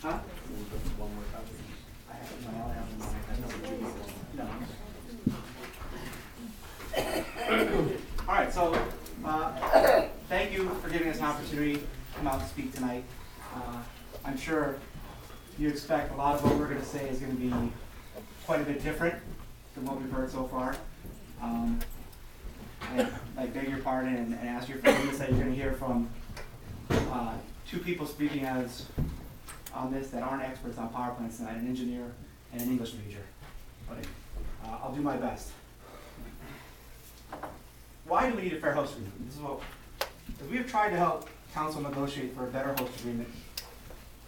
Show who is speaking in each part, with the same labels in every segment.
Speaker 1: Huh? All right, so thank you for giving us an opportunity to come out and speak tonight. I'm sure you expect a lot of what we're going to say is going to be quite a bit different than what we've heard so far. I beg your pardon and ask your forgiveness that you're going to hear from two people speaking on this that aren't experts on power plants tonight, an engineer and an English major. But I'll do my best. Why do we need a fair host agreement? This is what, as we have tried to help council negotiate for a better host agreement,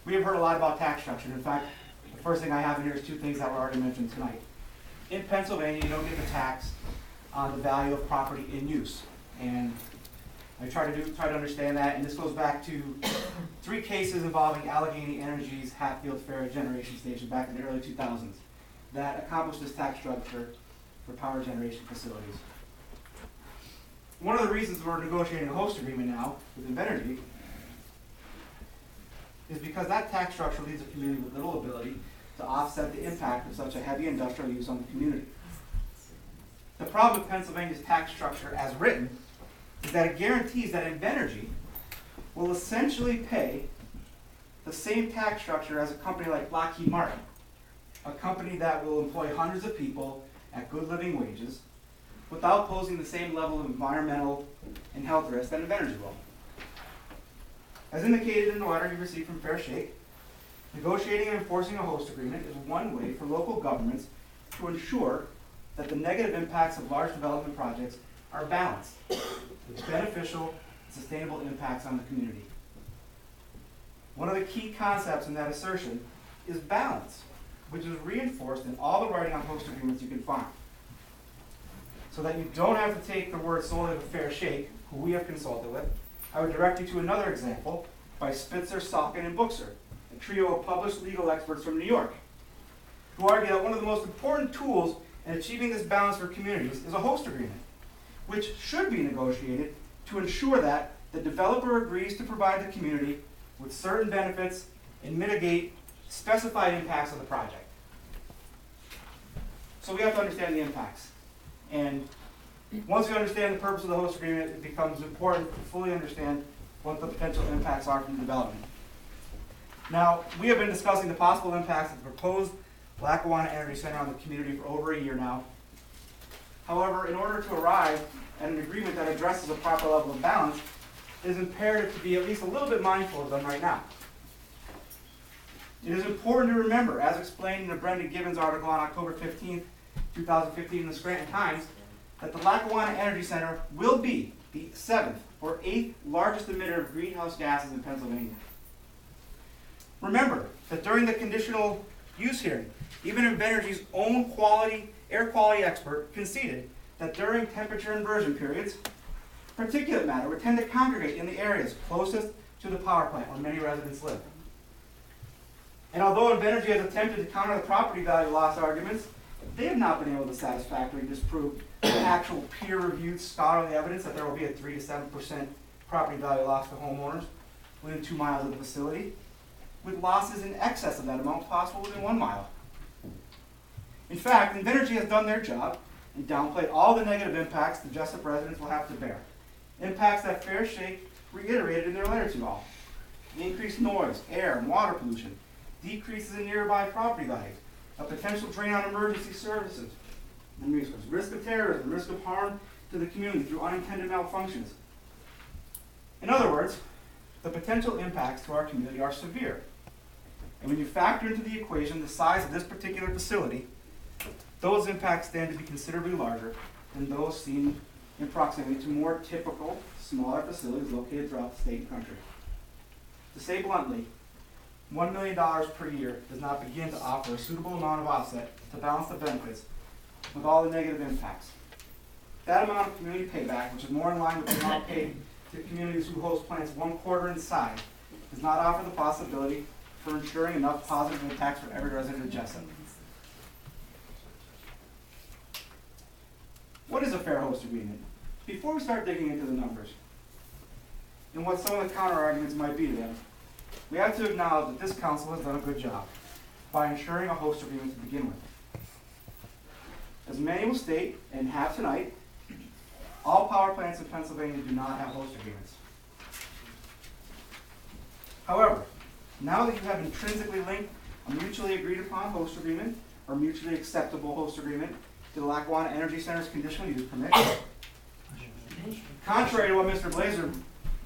Speaker 1: we have heard a lot about tax structure. In fact, the first thing I have in here is two things that were already mentioned tonight. In Pennsylvania, you don't get a tax on the value of property in use. And I try to understand that, and this goes back to 3 cases involving Allegheny Energy's Hatfield Fair generation station back in the early 2000s that accomplished this tax structure for power generation facilities. One of the reasons we're negotiating a host agreement now with Invenergy is because that tax structure leaves a community with little ability to offset the impact of such a heavy industrial use on the community. The problem with Pennsylvania's tax structure as written is that it guarantees that Invenergy will essentially pay the same tax structure as a company like Lockheed Martin, a company that will employ hundreds of people at good living wages without posing the same level of environmental and health risk that Invenergy will. As indicated in the letter you received from Fair Shake, negotiating and enforcing a host agreement is one way for local governments to ensure that the negative impacts of large development projects are balanced with beneficial, sustainable impacts on the community. One of the key concepts in that assertion is balance, which is reinforced in all the writing on host agreements you can find. So that you don't have to take the word solely of Fair Shake, who we have consulted with, I would direct you to another example by Spitzer, Salkin, and Buchser, a trio of published legal experts from New York, who argue that one of the most important tools in achieving this balance for communities is a host agreement, which should be negotiated to ensure that the developer agrees to provide the community with certain benefits and mitigate specified impacts of the project. So we have to understand the impacts. And once we understand the purpose of the host agreement, it becomes important to fully understand what the potential impacts are from development. Now, we have been discussing the possible impacts of the proposed Lackawanna Energy Center on the community for over a year now. However, in order to arrive at an agreement that addresses a proper level of balance, it is imperative to be at least a little bit mindful of them right now. It is important to remember, as explained in the Brenda Gibbons article on October 15th, 2015 in the Scranton Times, that the Lackawanna Energy Center will be the 7th or 8th largest emitter of greenhouse gases in Pennsylvania. Remember that during the conditional use hearing, even Invenergy's own air quality expert conceded that during temperature inversion periods, particulate matter would tend to congregate in the areas closest to the power plant where many residents live. And although Invenergy has attempted to counter the property value loss arguments, they have not been able to satisfactorily disprove the actual peer-reviewed scholarly evidence that there will be a 3 to 7% property value loss to homeowners within 2 miles of the facility, with losses in excess of that amount possible within 1 mile. In fact, Invenergy has done their job and downplayed all the negative impacts the Jessup residents will have to bear. Impacts that Fair Shake reiterated in their letter to all. Increased noise, air, and water pollution, decreases in nearby property values, a potential drain on emergency services, and risk of terrorism, risk of harm to the community through unintended malfunctions. In other words, the potential impacts to our community are severe. And when you factor into the equation the size of this particular facility, those impacts stand to be considerably larger than those seen in proximity to more typical, smaller facilities located throughout the state and country. To say bluntly, $1 million per year does not begin to offer a suitable amount of offset to balance the benefits with all the negative impacts. That amount of community payback, which is more in line with the amount paid to communities who host plants 1/4 in size, does not offer the possibility for ensuring enough positive impacts for every resident of Jessup. is a fair host agreement? Before we start digging into the numbers, and what some of the counter arguments might be to them, we have to acknowledge that this council has done a good job by ensuring a host agreement to begin with. As many will state, and have tonight, all power plants in Pennsylvania do not have host agreements. However, now that you have intrinsically linked a mutually agreed upon host agreement or mutually acceptable host agreement to the Lackawanna Energy Center's conditional use permit, contrary to what Mr. Blazer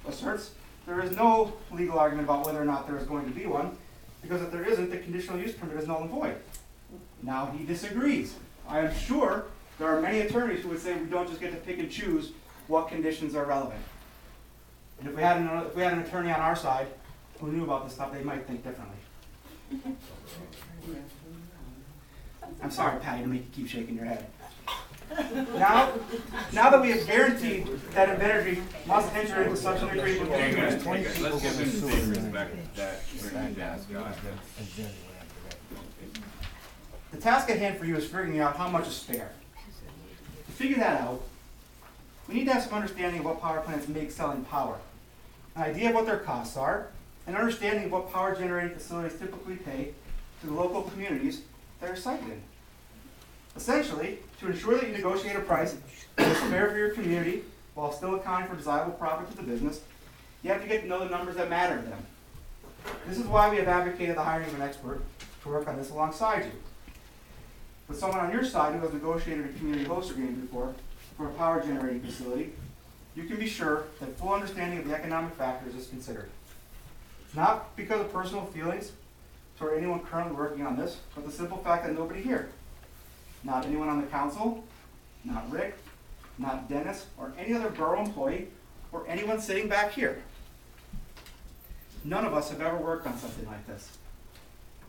Speaker 1: asserts, there is no legal argument about whether or not there is going to be one, because if there isn't, the conditional use permit is null and void. Now he disagrees. I am sure there are many attorneys who would say we don't just get to pick and choose what conditions are relevant. And if we had an attorney on our side who knew about this stuff, they might think differently. I'm sorry, Patty, to make you keep shaking your head. Now that we have guaranteed that Invenergy must enter into such an agreement with the
Speaker 2: Let's give him the same respect that
Speaker 1: The task at hand for you is figuring out how much is fair. To figure that out, we need to have some understanding of what power plants make selling power, an idea of what their costs are, an understanding of what power generating facilities typically pay to the local communities that are sited in. Essentially, to ensure that you negotiate a price that is fair for your community while still accounting for desirable profit to the business, you have to get to know the numbers that matter to them. This is why we have advocated the hiring of an expert to work on this alongside you. With someone on your side who has negotiated a community host agreement before for a power generating facility, you can be sure that full understanding of the economic factors is considered. Not because of personal feelings toward anyone currently working on this, but the simple fact that nobody here, not anyone on the council, not Rick, not Dennis, or any other borough employee, or anyone sitting back here. None of us have ever worked on something like this.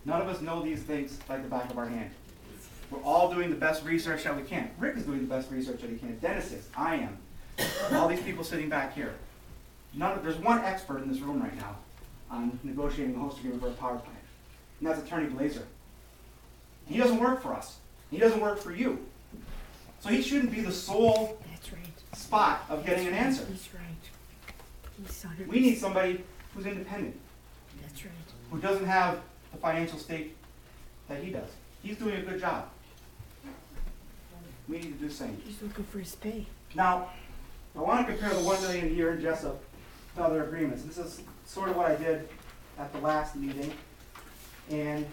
Speaker 1: None of us know these things like the back of our hand. We're all doing the best research that we can. Rick is doing the best research that he can. Dennis is. I am. All these people sitting back here. There's one expert in this room right now on negotiating a host agreement for a power plant, and that's Attorney Blazer. He doesn't work for us. He doesn't work for you. So he shouldn't be the sole spot of getting an answer.
Speaker 3: He's right.
Speaker 1: We need somebody who's independent,
Speaker 3: That's right.
Speaker 1: who doesn't have the financial stake that he does. He's doing a good job. We need to do the same.
Speaker 3: He's looking for his pay.
Speaker 1: Now, I want to compare the $1 million a year in Jessup to other agreements. This is sort of what I did at the last meeting. And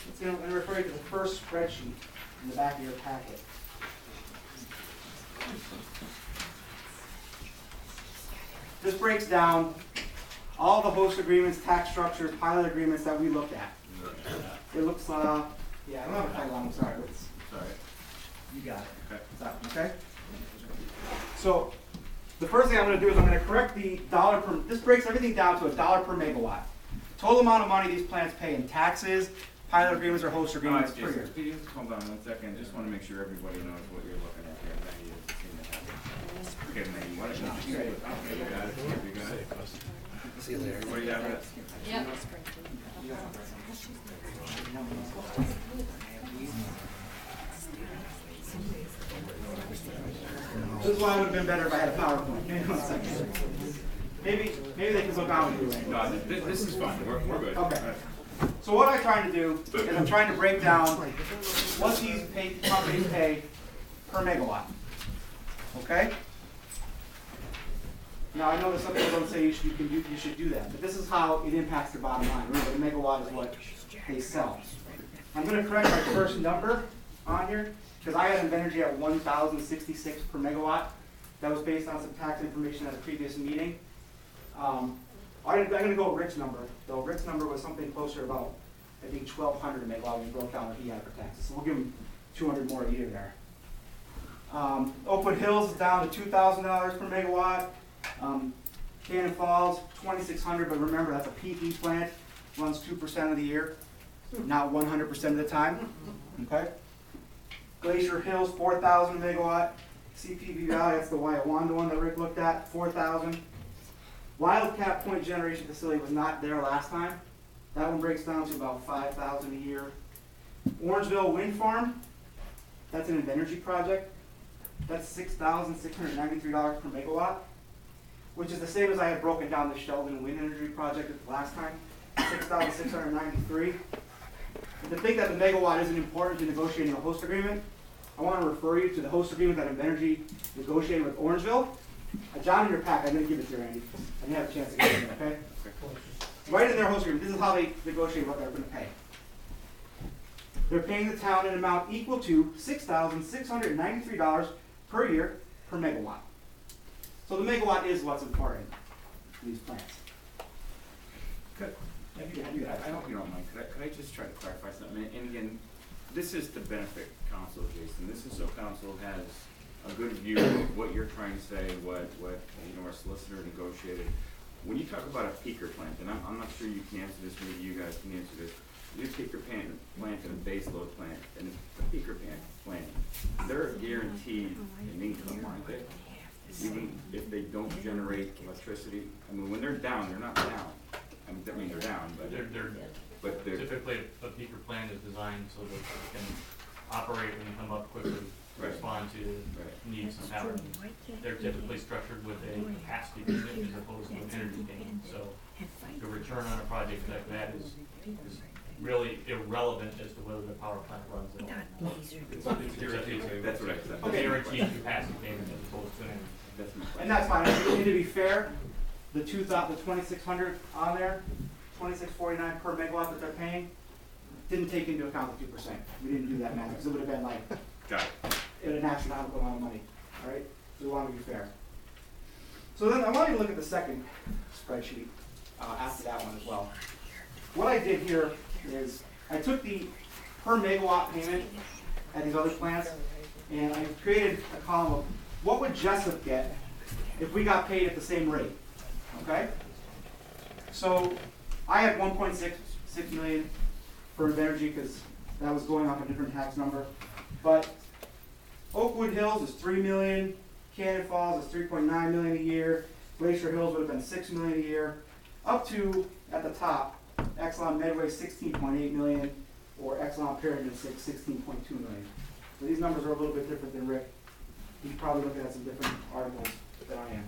Speaker 1: it's going to refer you to the first spreadsheet in the back of your packet. This breaks down all the host agreements, tax structures, pilot agreements that we looked at. It looks, yeah, I don't have a title on, I'm sorry.
Speaker 2: Sorry.
Speaker 1: You got it.
Speaker 2: Okay.
Speaker 1: Okay? So, the first thing I'm going to do is I'm going to correct the dollar per, this breaks everything down to $1 per megawatt. Total amount of money these plants pay in taxes, pilot agreements, or host agreements per year.
Speaker 2: Could you hold on 1 second? Just want to make sure everybody knows what you're looking at here. Okay, Maggie, why don't you just, okay, you got it, you got it.
Speaker 4: See you later.
Speaker 2: What do you have it?
Speaker 3: Yep.
Speaker 1: This is why it would have been better if I had a PowerPoint. Maybe 1 second. Maybe they can look on with you.
Speaker 2: No, this is fine. We're good.
Speaker 1: Okay. So what I'm trying to do is I'm trying to break down what these companies pay per megawatt. Okay? Now I know that some people don't say you should do that, but this is how it impacts their bottom line. Remember, the megawatt is what they sell. I'm going to correct my first number on here because I had Invenergy at 1,066 per megawatt. That was based on some tax information at a previous meeting. I'm going to go with Rick's number, though. Rick's number was something closer to about, I think, 1,200 a megawatt when we broke down what he had for taxes. So we'll give him 200 more a year there. Oakwood Hills is down to $2,000 per megawatt. Cannon Falls, 2,600, but remember that's a PP plant, runs 2% of the year, not 100% of the time. Okay. Glacier Hills, 4,000 megawatt. CPV Valley, that's the Wyawanda one that Rick looked at, 4,000. Wildcat Point Generation Facility was not there last time. That one breaks down to about 5,000 a year. Orangeville Wind Farm, That's an Invenergy project. That's $6,693 per megawatt, which is the same as I had broken down the Sheldon wind energy project at the last time, $6,693. But to think that the megawatt isn't important to negotiating a host agreement, I want to refer you to the host agreement that Invenergy negotiated with Orangeville. John, in your pack, I'm going to give it to you, Randy. I didn't have a chance to get it in, okay? Right in their host agreement, this is how they negotiate what they're going to pay. They're paying the town an amount equal to $6,693 per year per megawatt. So the megawatt is what's important in these plants.
Speaker 2: Could, I hope you don't mind, could I just try to clarify something? And again, this is to benefit council, Jason. This is so council has a good view of what you're trying to say, what our solicitor negotiated. When you talk about a peaker plant, and I'm not sure you can answer this, maybe you guys can answer this. You take your plant and a base load plant and a peaker plant, they're guaranteed an income, aren't they? Even if they don't generate electricity. I mean, when they're down, they're not down. I mean they're down, but they're
Speaker 4: typically a peaker plant is designed so that it can operate when you come up quickly, respond to needs and power. They're typically structured with a capacity payment as opposed to an energy payment. So the return on a project like that is really irrelevant as to whether the power plant runs at all.
Speaker 2: that's what I said.
Speaker 4: A guaranteed capacity payment as opposed to an energy.
Speaker 2: That's my question.
Speaker 1: And that's fine. And to be fair, the 2,600 on there, 2649 per megawatt that they're paying, didn't take into account the 2%. We didn't do that math because it would have been like
Speaker 2: Got it.
Speaker 1: an astronomical amount of money. All right, so we want to be fair. So then I want you to look at the second spreadsheet after that one as well. What I did here is I took the per megawatt payment at these other plants, and I created a column of what would Jessup get if we got paid at the same rate. Okay? So I had 1.6 million for Invenergy because that was going off a different tax number. But Oakwood Hills is 3 million, Cannon Falls is 3.9 million a year, Glacier Hills would have been 6 million a year, up to, at the top, Exelon Medway 16.8 million, or Exelon Pyramid 16.2 million. So these numbers are a little bit different than Rick. He's probably looking at some different articles than I am.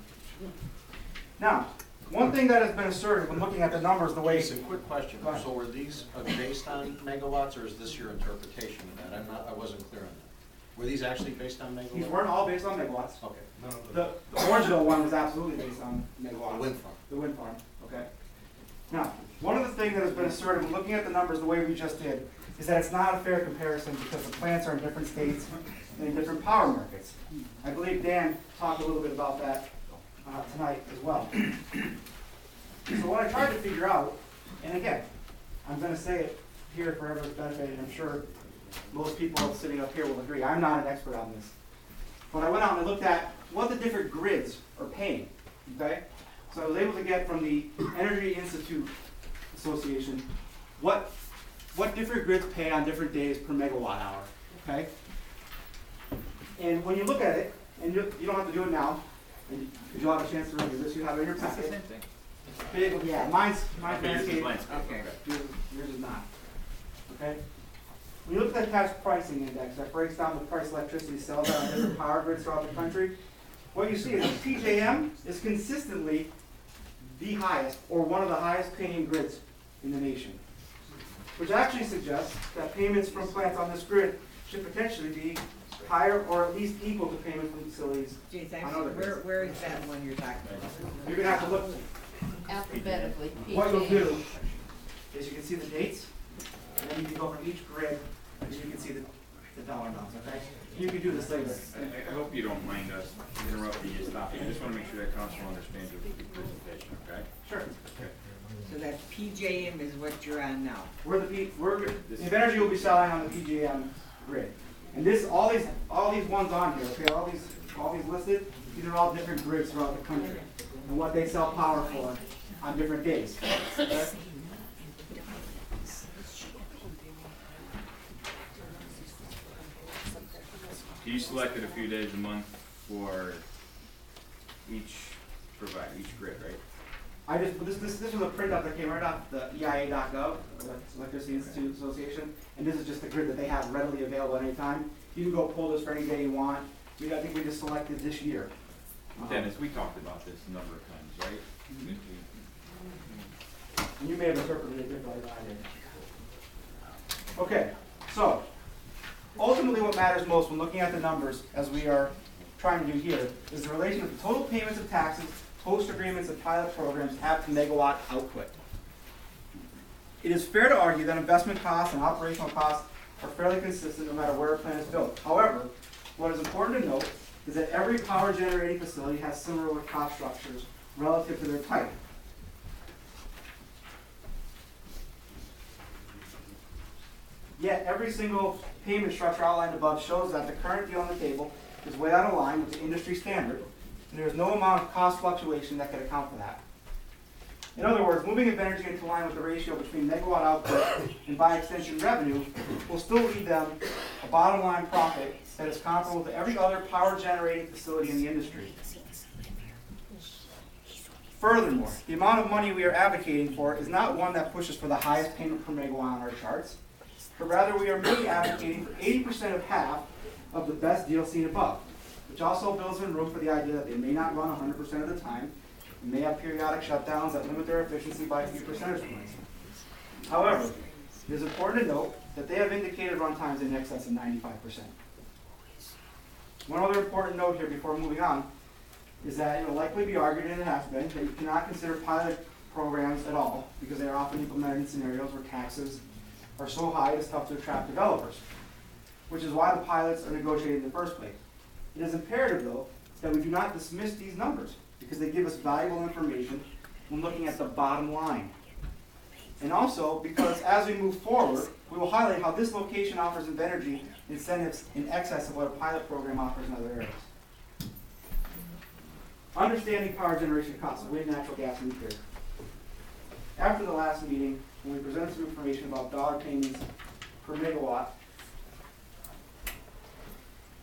Speaker 1: Now, one thing that has been asserted when looking at the numbers, the way.
Speaker 5: It's a quick question. So were these based on megawatts, or is this your interpretation of that? I wasn't clear on that. Were these actually based on megawatts?
Speaker 1: These weren't all based on megawatts.
Speaker 5: Okay.
Speaker 1: The Orangeville one was absolutely based on megawatts.
Speaker 5: The wind farm.
Speaker 1: The wind farm, okay. Now, one of the things that has been asserted when looking at the numbers the way we just did is that it's not a fair comparison because the plants are in different states and in different power markets. I believe Dan talked a little bit about that tonight as well. So what I tried to figure out, and again, I'm going to say it here for everyone's benefit, and I'm sure most people sitting up here will agree, I'm not an expert on this. But I went out and I looked at what the different grids are paying, okay? So I was able to get from the Energy Institute Association what different grids pay on different days per megawatt hour, okay? And when you look at it, and you don't have to do it now, because you'll have a chance to review this, you have it in your packet. Big, yeah, mine's landscape.
Speaker 2: Okay.
Speaker 1: Yours is not. Okay? When you look at the cash pricing index that breaks down the price electricity sells out on different power grids throughout the country, what you see is that PJM is consistently the highest, or one of the highest paying grids in the nation. Which actually suggests that payments from plants on this grid should potentially be higher or at least equal to payments from facilities
Speaker 6: Geez,
Speaker 1: on other grids.
Speaker 6: where is that one you're talking about?
Speaker 1: You're gonna have to look.
Speaker 6: Alphabetically,
Speaker 1: What you'll
Speaker 6: PJ.
Speaker 1: do is you can see the dates, and then you can go from each grid, and you can see the dollar amounts, okay? You can do this later.
Speaker 2: I hope you don't mind us interrupting you, stopping. I just want to make sure that council understands your presentation, okay?
Speaker 1: Sure.
Speaker 6: So that PJM is what you're on now.
Speaker 1: Invenergy will be selling on the PJM grid. And this, all these ones on here, okay, all these listed, these are all different grids throughout the country. And what they sell power for on different days. Okay?
Speaker 2: You selected a few days a month for each grid, right?
Speaker 1: this was a printout that came right off the EIA.gov, Electricity Institute Association, and this is just the grid that they have readily available at any time. You can go pull this for any day you want. I think we just selected this year.
Speaker 2: Dennis, we talked about this a number of times, right?
Speaker 1: And you may have interpreted it differently than I did. Okay, so ultimately what matters most when looking at the numbers, as we are trying to do here, is the relation of the total payments of taxes, host agreements, and pilot programs have to megawatt output. It is fair to argue that investment costs and operational costs are fairly consistent no matter where a plant is built. However, what is important to note is that every power generating facility has similar cost structures relative to their type. Yet every single payment structure outlined above shows that the current deal on the table is way out of line with the industry standard, and there is no amount of cost fluctuation that could account for that. In other words, moving Invenergy into line with the ratio between megawatt output and by extension revenue will still lead them a bottom line profit that is comparable to every other power generating facility in the industry. Furthermore, the amount of money we are advocating for is not one that pushes for the highest payment per megawatt on our charts, but rather we are merely advocating for 80% of half of the best deal seen above, which also builds in room for the idea that they may not run 100% of the time, and may have periodic shutdowns that limit their efficiency by a few percentage points. However, it is important to note that they have indicated run times in excess of 95%. One other important note here before moving on is that it will likely be argued, and it has been, that you cannot consider pilot programs at all because they are often implemented in scenarios where taxes are so high it's tough to attract developers, which is why the pilots are negotiated in the first place. It is imperative, though, that we do not dismiss these numbers because they give us valuable information when looking at the bottom line. And also because as we move forward, we will highlight how this location offers Invenergy incentives in excess of what a pilot program offers in other areas. Understanding power generation costs, wind, natural gas, and nuclear. After the last meeting, when we presented some information about dollar payments per megawatt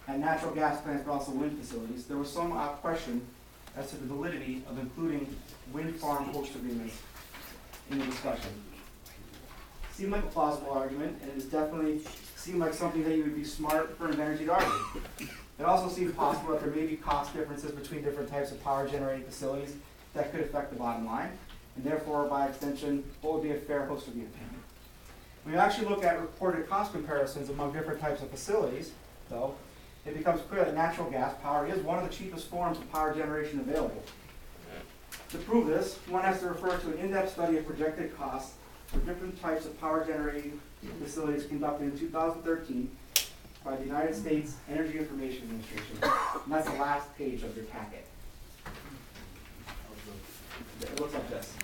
Speaker 1: at natural gas plants, but also wind facilities, there was some question as to the validity of including wind farm host agreements in the discussion. Seemed like a plausible argument, and it has definitely seemed like something that you would be smart for Invenergy to argue. It also seemed possible that there may be cost differences between different types of power generating facilities that could affect the bottom line, and therefore, by extension, what would be a fair host agreement payment. When you actually look at reported cost comparisons among different types of facilities, though, it becomes clear that natural gas power is one of the cheapest forms of power generation available. To prove this, one has to refer to an in-depth study of projected costs for different types of power generating facilities conducted in 2013 by the United States Energy Information Administration. And that's the last page of your packet. It looks like this.